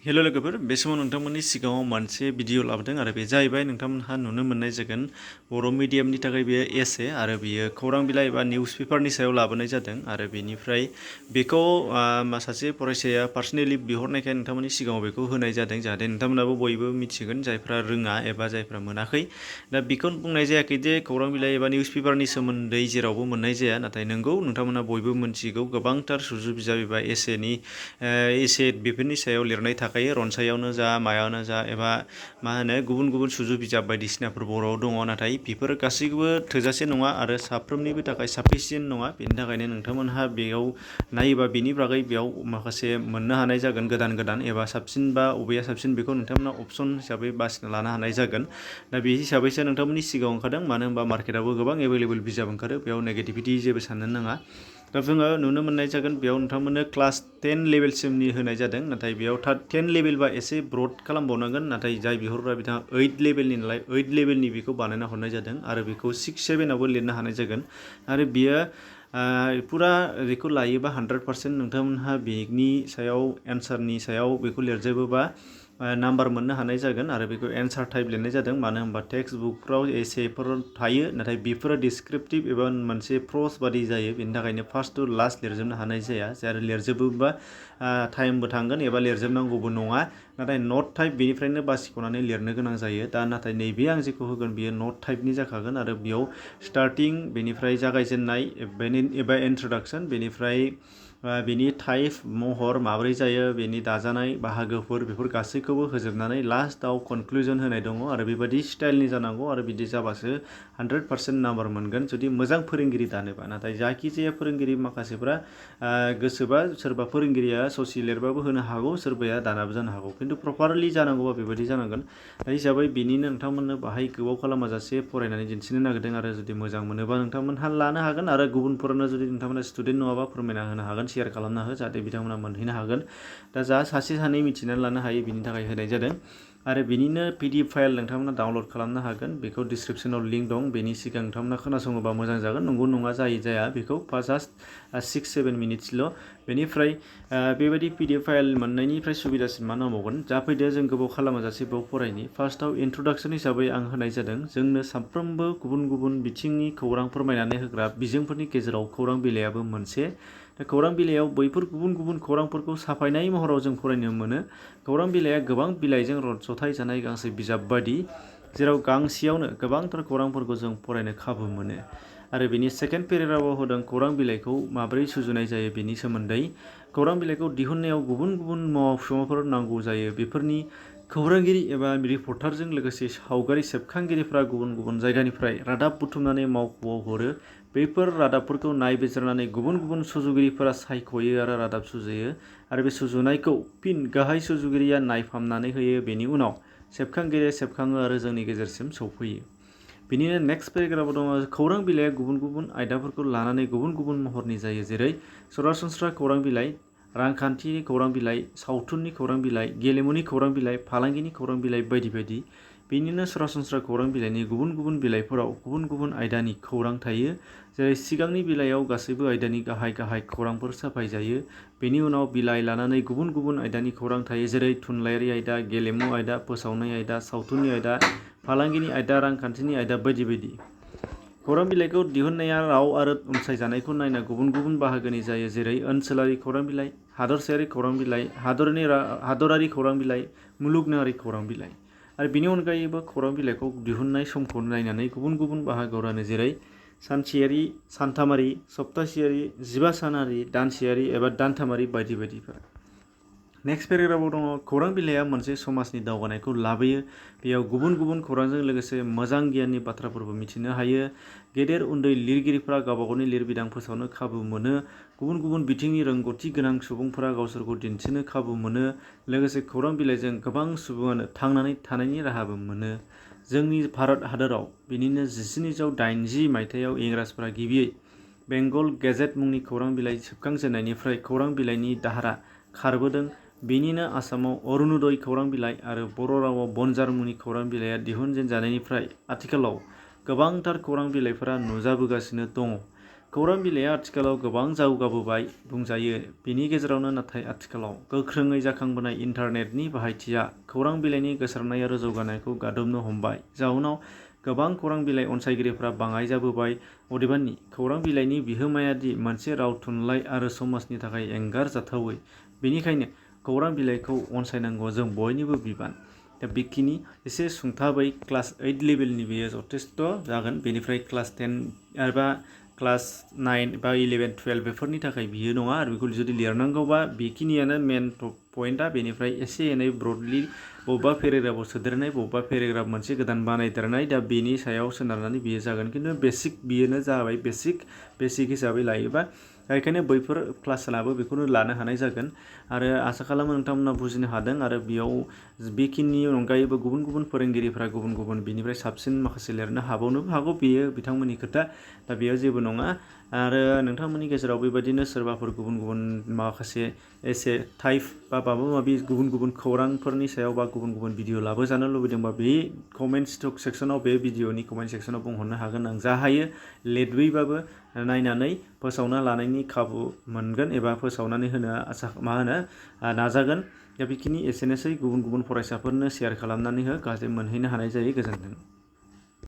Hello लोगोफोर बे समाव नोंथांमोननि सिगाङाव मोनसे भिडिअ लाबोदों आरो बे जाहैबाय नोंथांमोनहा नुनो मोननाय जागोन बर' मिडियामनि थाखाय बेयो एसे आरो बियो खौरां बिलाइ एबा निउस पेपारनि सायाव लाबोनाय जादों आरो बेनिफ्राय बेखौ सासे फरायसाया पार्सनेलि बिहरनायखाय नोंथांमोननि सिगाङाव बेखौ होनाय जादों जाहाथे नोंथांमोनाबो बयबो मिथिगोन जायफ्रा रोङा एबा जायफ्रा मोनाखै दा बेखौ बुंनाय जायाखै जे खौरां बिलाइ एबा निउस पेपारनि सोमोन्दै जेरावबो मोननाय जाया नाथाय नोंगौ नोंथांमोना बयबो मिथिगौ गोबांथार सुजु बिजाब एबा एसे बेफोरनि सायाव लिरनाय थाखायो रनसायावनो जा मायावनो जा एबा मा होनो गुबुन गुबुन सुजु बिजाब बायदिसिनाफोर बर'आव दङ नाथाय बेफोर गासैबो थोजासे नङा आरो साफ्रोमनिबो थाखाय साफिसियेन्ट नङा बेनि थाखायनो नोंथांमोनहा बेयाव नायोबा बेनि बागै बेयाव माखासे मोननो हानाय जागोन गोदान एबा साबसिन बा बबेया साबसिन बेखौ नोंथांमोना अपसन हिसाबै बासिना लानो हानाय जागोन दा बे हिसाबैसो नोंथांमोननि सिगाङाव ओंखारदों मानो होनबा मार्केटआवबो गोबां एभेलेबल बिजाब ओंखारो बेयाव नेगेटिभिटि जेबो साननो नाङा दा जोङो नुनो मोननाय जागोन बेयाव नोंथांमोननो क्लास 10 लेभेलसिमनि होनाय जादों नाथाय बेयाव 10 लेभेल बा एसे ब्रड खालामबावनांगोन नाथाय जाय बिहरग्रा बिथाङा 8 लेभेलनि नालाय 8 लेभेलनि बेखौ बानायना हरनाय जादों आरो बेखौ 6-7आवबो लिरनो हानाय जागोन आरो बियो पुरा बेखौ लायोबा 100% नोंथांमोनहा बेनि सायाव एन्सारनि सायाव बेखौ लिरजोबोबा नाम्बार मोननो हानाय जागोन आरो बेखौ एन्सार टाइप लिरनाय जादों मानो होनबा टेक्स्ट बुकफ्राव एसेफोर थायो नाथाय बेफोरो डिसक्रिप्टिभ एबा मोनसे प्रस बादि जायो बेनि थाखायनो फार्स्ट टु लास्ट लिरजोबनो हानाय जाया आरो लिरजोबोबा टाइमबो थांगोन एबा लिरजोबनांगौबो नङा नाथाय नट टाइप बेनिफ्रायनो बासिख'नानै लिरनो गोनां जायो दा नाथाय नैबे आं जेखौ होगोन बियो नट टाइपनि जाखागोन आरो बेयाव स्टार्टिं बेनिफ्राय जागायजेननाय एबा इन्ट्रडाक्सन बेनिफ्राय बेनि टाइप महर माबोरै जायो बेनि दाजानाय बाहागोफोर बेफोर गासैखौबो होजोबनानै लास्टआव कनक्लुजन होनाय दङ आरो बेबायदि स्टाइलनि जानांगौ आरो बिदि जाबासो 100% नाम्बार मोनगोन जुदि मोजां फोरोंगिरि दानोबा नाथाय जायखिजाया फोरोंगिरि माखासेफ्रा गोसोबा सोरबा फोरोंगिरिया ससि लिरबाबो होनो हागौ सोरबाया दानाबो जानो हागौ खिन्थु प्रपारलि जानांगौबा बेबायदि जानांगोन दा हिसाबै बेनिनो नोंथांमोननो बाहाय गोबाव खालामाजासे फरायनानै दिन्थिनो नागिरदों आरो जुदि मोजां मोनोबा नोंथांमोनहा लानो हागोन आरो गुबुनफोरनो जुदि नोंथांमोना स्टुडेन्ट नङाबा फोरमायना होनो हागोन शेयार खालामना हो जाहाथे बिथांमोना मोनहैनो हागोन दा जा सासे सानै मिथिनानै लानो हायो बिनि थाखाय होनाय जादों आरो बिनिनो PDF फाइल नोंथांमोना डाउनलड खालामनो हागोन बेखौ डिसक्रिपसनाव लिंक दं बेनि सिगां नोंथांमोना खोनासङोबा मोजां जागोन नंगौ नङा जाया बेखौ जास्ट 6-7 मिनिट्सल' बेनिफ्राय बेबायदि PDF फाइल मोननायनिफ्राय सुबिदासिन मा नांबावगोन जा फैदो जों गोबाव खालामाजासे बेयाव फरायनि फार्स्टआव इन्ट्रडाक्सन हिसाबै आं होनाय जादों जोंनो साफ्रोमबो गुबुन गुबुन बिथिंनि खौरां फोरमायनानै होग्रा बिजोंफोरनि गेजेराव खौरां बिलाइयाबो मोनसे दा खौरां बिलाइयाव बैफोर गुबुन गुबुन खौरांफोरखौ साफायनाय महराव जों फरायनो मोनो खौरां बिलाइया गोबां बिलाइजों जथाय जानाय गांसे बिजाब बादि जेराव गांसेयावनो गोबांथार खौरांफोरखौ जों फरायनो खाबु मोनो आरो बेनि सेकेन्ड पेराग्राफाव होदों खौरां बिलाइखौ माबोरै सुजुनाय जायो बेनि सोमोन्दै खौरां बिलाइखौ दिहुननायाव गुबुन गुबुन मावसुमाफोर नांगौ जायो बेफोरनि खौरांगिरि एबा रिपर्टारजों लोगोसे सावगारि सेबखांगिरिफ्रा गुबुन गुबुन जायगानिफ्राय रादाब बुथुमनानै मावख'आव हरो बैफोर रादाबफोरखौ नायबिजिरनानै गुबुन गुबुन सुजुगिरिफोरा सायख'यो आरो रादाब सुजुयो आरो बे सुजुनायखौ फिन गाहाय सुजुगिरिया नायफामनानै होयो बेनि उनाव सेबखांगिरिया सेबखाङो आरो जोंनि गेजेरसिम सौफैयो बिनिनो नेक्स्ट पेराग्राफाव दङ खौरां बिलाइया गुबुन गुबुन आयदाफोरखौ लानानै गुबुन गुबुन महरनि जायो जेरै सरासनस्रा खौरां बिलाइ रांखान्थिनि खौरां बिलाइ सावथुननि खौरां बिलाइ गेलेमुनि खौरां बिलाइ फालांगिनि खौरां बिलाइ बायदि बायदि बेनिनो सरासनस्रा खौरां बिलाइनि गुबुन गुबुन बिलाइफोराव गुबुन गुबुन आयदानि खौरां थायो जेरै सिगांनि बिलाइयाव गासैबो आयदानि गाहाय खौरांफोर साफायजायो बेनि उनाव बिलाइ लानानै गुबुन गुबुन आयदानि खौरां थायो जेरै थुनलाइयारि आयदा गेलेमु आयदा फोसावनाय आयदा सावथुननि आयदा फालांगिनि आयदा रांखान्थिनि आयदा बायदि बायदि खौरां बिलाइखौ दिहुननाया राव आरो अनसायजानायखौ नायना गुबुन गुबुन बाहागोनि जायो जेरै ओनसोलारि खौरां बिलाइ हादरसायारि खौरां बिलाइ हादरारि खौरां बिलाइ मुलुगनाङारि खौरां बिलाइ आरो बेनि अनगायैबो खौरां बिलाइखौ दिहुननाय समखौ नायनानै गुबुन गुबुन बाहागोआव रानो जेरै सानसेयारि सानथामारि सप्तासेयारि 15 सानारि दानसेयारि एबा दानथामारि बायदि बायदिफोर नेक्स्ट पेराग्राफाव दङ खौरां बिलाइया मोनसे समाजनि दावगानायखौ लाबोयो बेयाव गुबुन गुबुन खौरांजों लोगोसे मोजां गियाननि बाथ्राफोरबो मिथिनो हायो गेदेर उन्दै लिरगिरिफ्रा गावबा गावनि लिरबिदां फोसावनो खाबु मोनो गुबुन गुबुन बिथिंनि रोंगौथि गोनां सुबुंफोरा गावसोरखौ दिन्थिनो खाबु मोनो लोगोसे खौरां बिलाइजों गोबां सुबुङानो थांनानै थानायनि राहाबो मोनो जोंनि भारत हादराव बिनिनो 1780 मायथाइयाव इंराजफोरा गिबियै बेंगल गेजेट मुंनि खौरां बिलाइ सेबखांजेननायनिफ्राय खौरां बिलाइनि दाहारा खारबोदों बेनिनो आसामाव अरुणोदय खौरां बिलाइ आरो बर' रावाव बनजार मुंनि खौरां बिलाइया दिहुनजेनजानायनिफ्राय आथिखालाव गोबांथार खौरां बिलाइफोरा नुजाबोगासिनो दङ खौरां बिलाइया आथिखालाव गोबां जौगाबोबाय बुंजायो। बेनि गेजेरावनो नाथाय आथिखालाव गोख्रोङै जाखांबोनाय इन्टारनेटनि बाहायथिया खौरां बिलाइनि गोसारनाय आरो जौगानायखौ गादबनो हमबाय। जाउनाव गोबां खौरां बिलाइ अनसायगिरिफ्रा बाङाइ जाबोबाय। अदेबानि खौरां बिलाइनि बिहोमाया दि मोनसे राव, थुनलाइ आरो समाजनि थाखाय एंगारजाथावै। बेनिखायनो खौरां बिलाइखौ अनसायनांगौ जों बयनिबो बिबान। दा बेखिनि एसे सुंथाबै क्लास 8 लेभेलनि बेयो जथेस्थ' जागोन। बेनिफ्राय क्लास 10 एबा क्लास 9 बा 11, 12 बेफोरनि थाखाय बियो नङा आरो बेखौ जुदि लिरनांगौबा बेखिनियानो मेन पइन्टआ। बेनिफ्राय एसे एनै ब्रडलि बबेबा पेरेग्राफाव सोदेरनाय, बबेबा पेरेग्राफ मोनसे गोदान बानायदेरनाय, दा बेनि सायाव सोनारनानै बियो जागोन। खिन्थु बेसिक बियोनो जाबाय बेसिक हिसाबै लायोबा बेखायनो बैफोर क्लासनाबो बेखौनो लानो हानाय जागोन। आरो आसा खालामो नोंथांमोना बुजिनो हादों आरो बेयाव बेखिनि अनगायैबो गुबुन गुबुन फोरोंगिरिफ्रा गुबुन गुबुन बिनिफ्राय साबसिन माखासे लिरनो हाबावनोबो हागौ, बेयो बिथांमोननि खोथा। दा बेयाव जेबो नङा। आरो नोंथांमोननि गेजेराव बेबायदिनो सोरबाफोर गुबुन गुबुन माखासे एसे टाइप बा माबा माबि गुबुन गुबुन खौरांफोरनि सायाव बा गुबुन गुबुन भिडिअ लाबोजानो लुबैदोंबा बे कमेन्ट सेक्सनाव, बे भिडिअनि कमेन्ट सेक्सनाव बुंहरनो हागोन। आं जा हायो लेटुयैबाबो नायनानै फोसावना लानायनि खाबु मोनगोन एबा फोसावनानै होनो नाजागोन। दा बेखिनि एसेनोसै। गुबुन गुबुन फरायसाफोरनो शेयार खालामनानै हो, गाज्रि मोनहैनो हानाय जायो। गोजोन्थों।